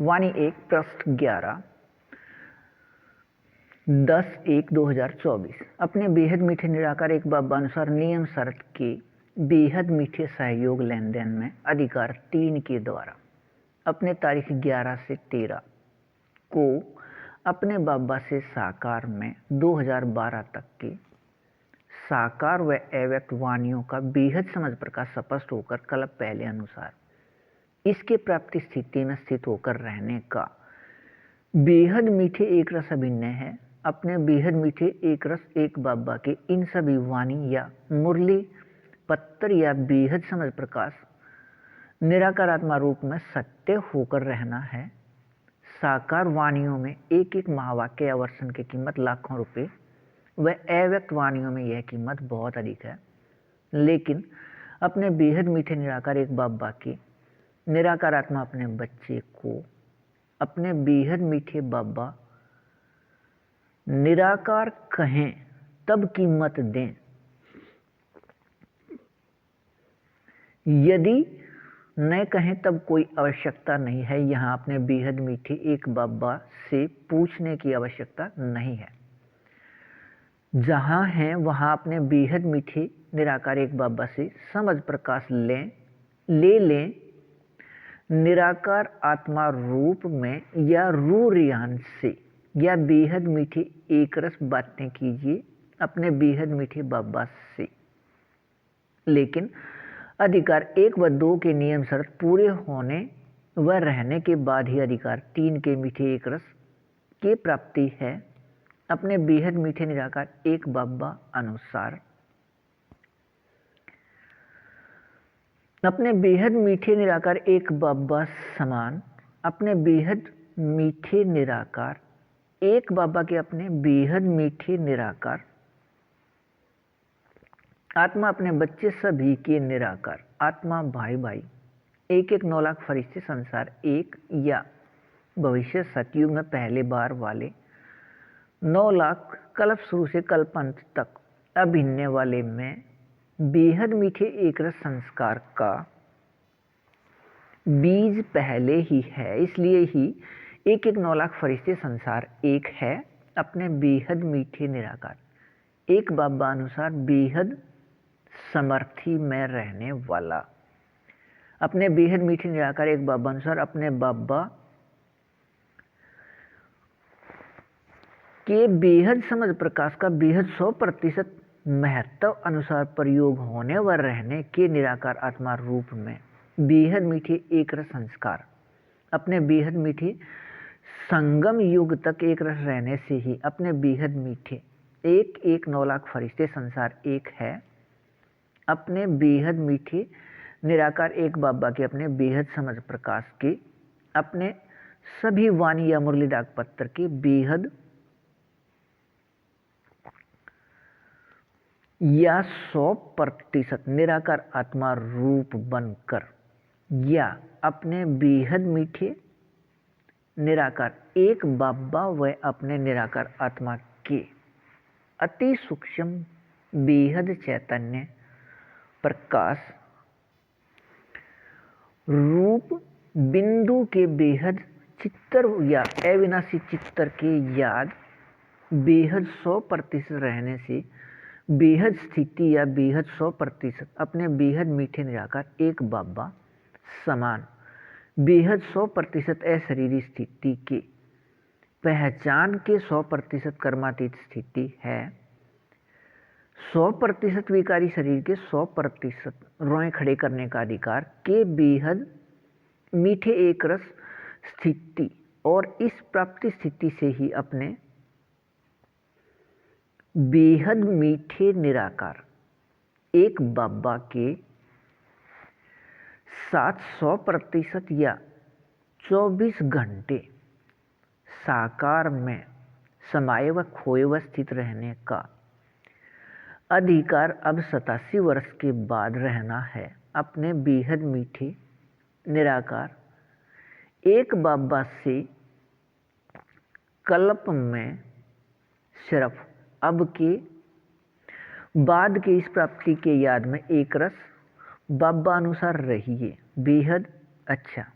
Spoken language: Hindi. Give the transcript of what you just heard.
वाणी 1 पृष्ठ 11 10/1/2024। अपने बेहद मीठे निराकार एक बाबा अनुसार नियम शर्त के बेहद मीठे सहयोग लेन देन में अधिकार 3 के द्वारा अपने तारीख 11 से 13 को अपने बाबा से साकार में 2012 तक के साकार व अव्यक्त वाणियों का बेहद समझ प्रकाश स्पष्ट होकर कल पहले अनुसार इसके प्राप्ति स्थिति में स्थित होकर रहने का बेहद मीठे एक रस अभिन्न है। अपने बेहद मीठे एक रस एक बाबा के इन सभी वाणी या मुरली पत्तर या बेहद समझ प्रकाश निराकार आत्मा रूप में सत्य होकर रहना है। साकार वाणियों में एक एक महावाक्य या वर्षन की कीमत लाखों रुपए व अव्यक्त वाणियों में यह कीमत बहुत अधिक है, लेकिन अपने बेहद मीठे निराकार एक बाबा के निराकार आत्मा अपने बच्चे को अपने बेहद मीठे बाबा निराकार कहें तब कीमत दें, यदि न कहें तब कोई आवश्यकता नहीं है। यहाँ अपने बेहद मीठे एक बाबा से पूछने की आवश्यकता नहीं है। जहाँ हैं वहाँ अपने बेहद मीठे निराकार एक बाबा से समझ प्रकाश ले लें। निराकार आत्मा रूप में या रूरियान से या बेहद मीठे एक रस बातें कीजिए अपने बेहद मीठे बाबा से, लेकिन अधिकार 1 व 2 के नियम शर्त पूरे होने व रहने के बाद ही अधिकार 3 के मीठे एक रस की प्राप्ति है। अपने बेहद मीठे निराकार एक बाबा अनुसार अपने बेहद मीठे निराकार एक बाबा समान अपने बेहद मीठे निराकार एक बाबा के अपने बेहद मीठे निराकार आत्मा अपने बच्चे सभी के निराकार आत्मा भाई भाई एक 9 लाख फरिश्ते संसार एक या भविष्य सतयुग में पहले बार वाले 9 लाख कल्प शुरू से कल्प अंत तक अभिन्न वाले में बेहद मीठे एक रस संस्कार का बीज पहले ही है, इसलिए ही एक 9 लाख फरिश्ते संसार एक है। अपने बेहद मीठे निराकार एक बाबा अनुसार बेहद समर्थी में रहने वाला अपने बेहद मीठे निराकार एक बाबा अनुसार अपने बाबा के बेहद समझ प्रकाश का बेहद 100% महत्व अनुसार प्रयोग होने व रहने के निराकार आत्मा रूप में बेहद मीठे एक रस संस्कार अपने बेहद मीठे संगम युग तक एक रस रहने से ही अपने बेहद मीठे एक 9 लाख फरिश्ते संसार एक है। अपने बेहद मीठे निराकार एक बाबा के अपने बेहद समझ प्रकाश के अपने सभी वाणी या मुरली डाक पत्र के बेहद या 100% निराकार आत्मा रूप बनकर या अपने बेहद मीठे निराकार एक बाबा व अपने निराकार आत्मा के अति सूक्ष्म बेहद चैतन्य प्रकाश रूप बिंदु के बेहद चित्तर या अविनाशी चित्तर के याद बेहद 100% रहने से बेहद स्थिति या बेहद 100% अपने बेहद मीठे निराकार एक बाबा समान बेहद 100% अशरीरी स्थिति के पहचान के 100% कर्मातीत स्थिति है। 100% विकारी शरीर के 100% रोए खड़े करने का अधिकार के बेहद मीठे एक रस स्थिति और इस प्राप्ति स्थिति से ही अपने बेहद मीठे निराकार एक बाबा के 100% या 24 घंटे साकार में समाये व खोए व स्थित रहने का अधिकार अब 87 वर्ष के बाद रहना है। अपने बेहद मीठे निराकार एक बाबा से कल्प में सिर्फ अब के बाद के इस प्राप्ति के याद में एक रस बाबा अनुसार रहिए। बेहद अच्छा।